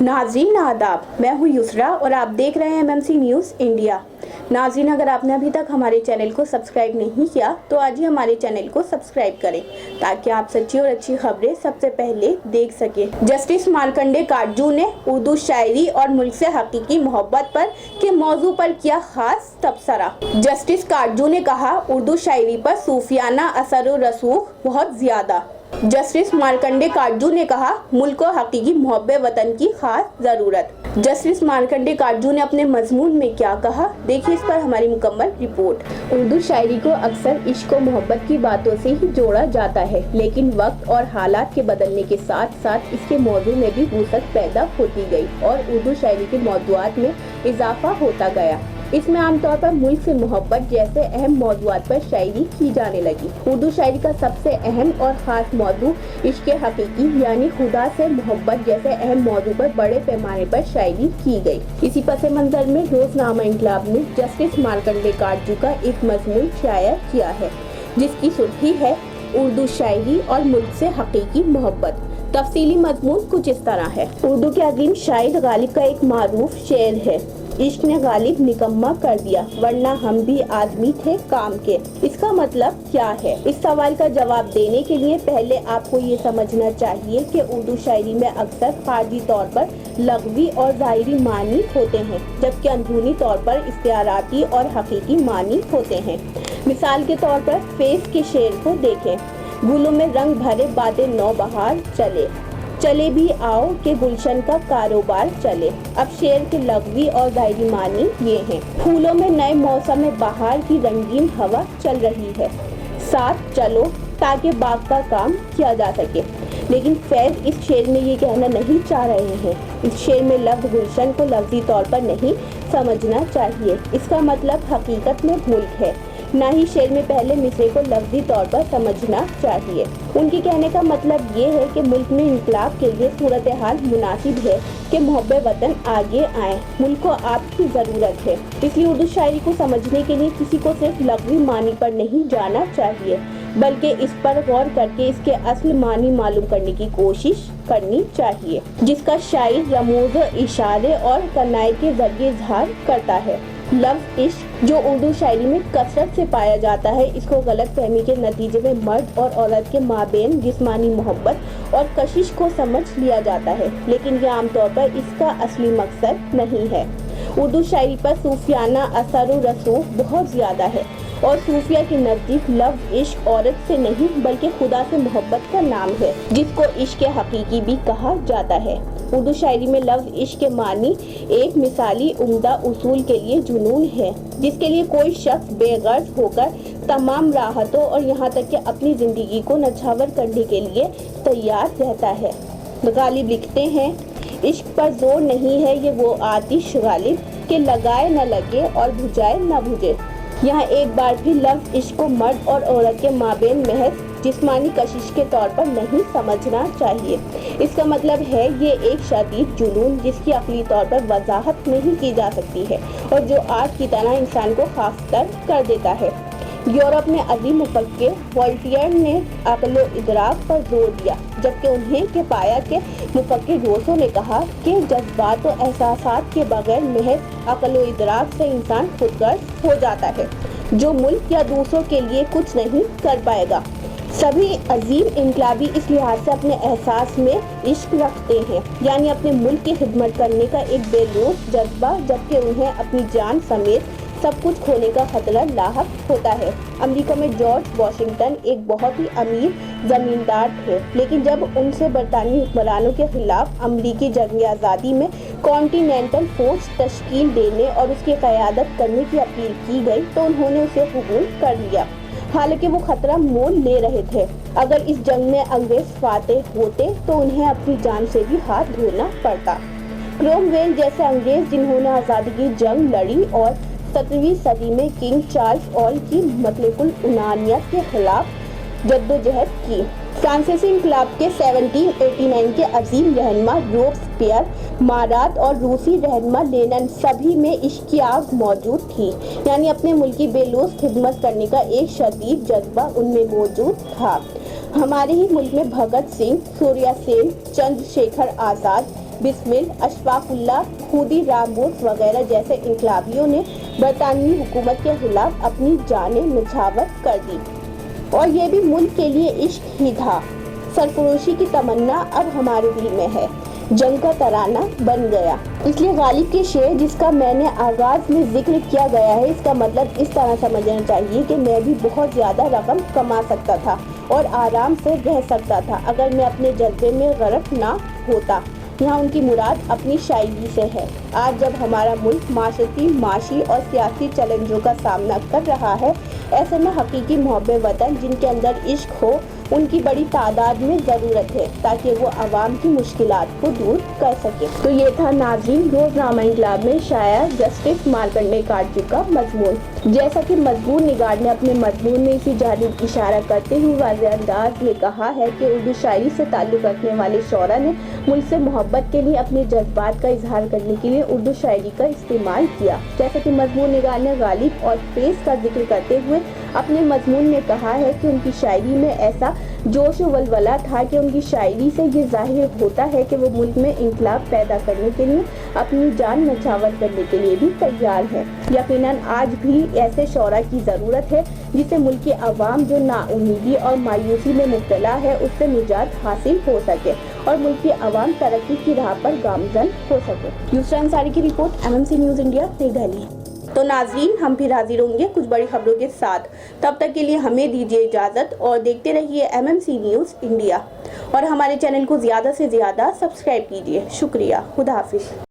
नाज़रीन आदाब, मैं हूँ युसरा और आप देख रहे हैं MMC न्यूज़ इंडिया। नाज़रीन, अगर आपने अभी तक हमारे चैनल को सब्सक्राइब नहीं किया तो आज ही हमारे चैनल को सब्सक्राइब करें ताकि आप सच्ची और अच्छी खबरें सबसे पहले देख सकें। जस्टिस मार्कंडे काटजू ने उर्दू शायरी और मुल्क से हकीकी मोहब्बत पर के मौजू पर किया खास तबसरा। जस्टिस काटजू ने कहा, उर्दू शायरी पर सूफियाना असर और रसूख बहुत ज़्यादा। जस्टिस मार्कंडे काटजू ने कहा, मुल्क को हकीकी मोहब्बत वतन की खास ज़रूरत। जस्टिस मार्कंडे काटजू ने अपने मजमून में क्या कहा, देखिए इस पर हमारी मुकम्मल रिपोर्ट। उर्दू शायरी को अक्सर इश्क और मोहब्बत की बातों से ही जोड़ा जाता है, लेकिन वक्त और हालात के बदलने के साथ साथ इसके मौजू में भी वुसअत पैदा होती गई और उर्दू शायरी के मौज़ूआत में इजाफा होता गया। इसमें आमतौर पर मुल्क से मोहब्बत जैसे अहम मौज़ूआत पर शायरी की जाने लगी। उर्दू शायरी का सबसे अहम और ख़ास मौजू इश्क हकीकी यानी खुदा से मोहब्बत जैसे अहम मौजू पर बड़े पैमाने पर शायरी की गई। इसी पस मंज़र में रोज़नामा इनकलाब ने जस्टिस मार्कंडे काटजू का एक मजमून शाया किया है, जिसकी सुर्खी है उर्दू शायरी और मुल्क से हकीकी मोहब्बत। तफसीली मजमून कुछ इस तरह है। उर्दू के अजीम शायर गालिब का एक मारूफ शेर है, इश्क ने गालिब निकम्मा कर दिया वरना हम भी आदमी थे काम के। इसका मतलब क्या है? इस सवाल का जवाब देने के लिए पहले आपको ये समझना चाहिए कि उर्दू शायरी में अक्सर खारजी तौर पर लग़वी और ज़ाहिरी मानी होते हैं, जबकि अंदरूनी तौर पर इख्तियाराती और हकीकी मानी होते हैं। मिसाल के तौर पर फेस के शेर को देखें, गुलों में रंग भरे बातें नौबहार चले, चले भी आओ के गुलशन का कारोबार चले। अब शेर के लग़वी और ज़ाहिरी मानी ये हैं, फूलों में नए मौसम में बहार की रंगीन हवा चल रही है, साथ चलो ताकि बाग का काम किया जा सके। लेकिन फैज़ इस शेर में ये कहना नहीं चाह रहे हैं। इस शेर में लफ्ज़ गुलशन को लफ्ज़ी तौर पर नहीं समझना चाहिए, इसका मतलब हकीकत में मुल्क है, ना ही शेर में पहले मिसरे को लफ्ज़ी तौर पर समझना चाहिए। उनके कहने का मतलब ये है कि मुल्क में इनकलाब के लिए सूरत हाल मुनासिब है कि मोहब्बत वतन आगे आए, मुल्क को आपकी ज़रूरत है। इसलिए उर्दू शायरी को समझने के लिए किसी को सिर्फ लग़वी मानी पर नहीं जाना चाहिए, बल्कि इस पर गौर करके इसके असल मानी मालूम करने की कोशिश करनी चाहिए, जिसका शायर रमूज़, इशारे और कनाए के ज़रिए इज़हार करता है। लफ्ज़ इश्क जो उर्दू शायरी में कसरत से पाया जाता है, इसको गलत फहमी के नतीजे में मर्द और औरत के माबेन जिस्मानी मोहब्बत और कशिश को समझ लिया जाता है, लेकिन यह आमतौर पर इसका असली मकसद नहीं है। उर्दू शायरी पर सूफियाना असर और रसूख बहुत ज़्यादा है और सूफिया के नज़दीक लफ्ज़ इश्क औरत से नहीं बल्कि खुदा से मोहब्बत का नाम है, जिसको इश्क हकीकी भी कहा जाता है। उर्दू शायरी में लफ्ज़ इश्क के मानी एक मिसाली उम्दा उसूल के लिए जुनून है, जिसके लिए कोई शख्स बेगर्ज होकर तमाम राहतों और यहाँ तक कि अपनी ज़िंदगी को नछावर करने के लिए तैयार रहता है। गालिब लिखते हैं, इश्क पर जोर नहीं है ये वो आतिश गालिब के लगाए न लगे और बुझाए न बुझे। यहाँ एक बार भी लफ्ज़ इश्क को मर्द और औरत के माबेन महज जिस्मानी कशिश के तौर पर नहीं समझना चाहिए। इसका मतलब है ये एक शदीद जुनून जिसकी अक़ली तौर पर वजाहत नहीं की जा सकती है और जो आग की तरह इंसान को खाफतर कर देता है। यूरोप में अजीम मुफक्किर वोल्टेयर ने अक़ल व इदराक पर जोर दिया, जबकि उन्हें के पाया के मुफक्किर रोसो ने कहा कि जज्बात और एहसासात के बगैर महज अक़ल व इदराक से इंसान खुदगर्ज हो जाता है, जो मुल्क या दूसरों के लिए कुछ नहीं कर पाएगा। सभी अजीम इनकलाबी इस लिहाज से अपने एहसास में इश्क रखते हैं, यानी अपने मुल्क की खिदमत करने का एक बेलूस जज्बा, जबकि उन्हें अपनी जान समेत सब कुछ खोने का खतरा लाहक होता है। अमेरिका में जॉर्ज वाशिंगटन एक बहुत ही अमीर ज़मींदार थे, लेकिन जब उनसे बरतानी हुक्मरानों के खिलाफ अमरीकी जंग आज़ादी में कॉन्टिनेंटल फोर्स तश्कील देने और उसकी क़यादत करने की अपील की गई तो उन्होंने उसे कबूल कर लिया, हालांकि वो खतरा मोल ले रहे थे। अगर इस जंग में अंग्रेज फातेह होते तो उन्हें अपनी जान से भी हाथ धोना पड़ता। क्रोमवेल जैसे अंग्रेज जिन्होंने आज़ादी की जंग लड़ी और 17वीं सदी में किंग चार्ल्स ऑल की मतलकुल उनानियत के खिलाफ जद्दोजहद की। फ्रांसीसी इनकलाब के 1789 के अजीम रहनुमा रोबेस्पियर, मारात और रूसी रहनुमा लेनिन सभी में इश्क की आग मौजूद थी, यानी अपने मुल्क की बेलूस खिदमत करने का एक शदीद जज्बा उनमें मौजूद था। हमारे ही मुल्क में भगत सिंह, सूर्या सेन, चंद्रशेखर आज़ाद, बिस्मिल, अशफाकुल्लाह, खुदीराम बोस वगैरह जैसे इनकलाबियों ने बरतानवी हुकूमत के खिलाफ अपनी जानें निछावर कर दी। और ये भी मुल्क के लिए इश्क ही था। सरफरोशी की तमन्ना अब हमारे दिल में है, जंग का तराना बन गया। इसलिए गालिब के शेर जिसका मैंने आगाज में जिक्र किया गया है, इसका मतलब इस तरह समझना चाहिए कि मैं भी बहुत ज़्यादा रकम कमा सकता था और आराम से रह सकता था अगर मैं अपने जज्बे में गर्क ना होता। यहाँ उनकी मुराद अपनी शायरी से है। आज जब हमारा मुल्क माशरती, माशी और सियासी चैलेंजों का सामना कर रहा है, ऐसे में हकीकी मुहब्बे वतन जिनके अंदर इश्क हो, उनकी बड़ी तादाद में ज़रूरत है ताकि वो आवाम की मुश्किलात को दूर कर सके। तो ये था नाज़रीन रोज़नामा इंकलाब में शाया जस्टिस मार्कंडे कार्टजू का मजमून। जैसा कि मजबूर निगार ने अपने मजमून में इसी जानिब इशारा करते हुए वाज़ेह अंदाज में कहा है कि उर्दू शायरी से ताल्लुक़ रखने वाले शोरा ने मुल्क से मोहब्बत के लिए अपने जज्बात का इजहार करने के लिए उर्दू शायरी का इस्तेमाल किया। जैसा कि मजमून निगार ने गालिब और फेस का जिक्र करते हुए अपने मजमून में कहा है कि उनकी शायरी में ऐसा जोश व वलवला था कि उनकी शायरी से ये जाहिर होता है कि वो मुल्क में इंकलाब पैदा करने के लिए अपनी जान नछावर करने के लिए भी तैयार है। यकीनन आज भी ऐसे शोरा की ज़रूरत है जिससे मुल्क की आवाम जो नाउमीदी और मायूसी में मुब्तला है उससे निजात हासिल हो सके और मुल्क की आवाम तरक्की की राह पर गामजन हो सके। यूसरा अंसारी की रिपोर्ट, MMC न्यूज़ इंडिया, नई दिल्ली। तो नाज़रीन हम फिर हाजिर होंगे कुछ बड़ी खबरों के साथ। तब तक के लिए हमें दीजिए इजाज़त और देखते रहिए MMC न्यूज़ इंडिया और हमारे चैनल को ज़्यादा से ज़्यादा सब्सक्राइब कीजिए। शुक्रिया। खुदा हाफिज़।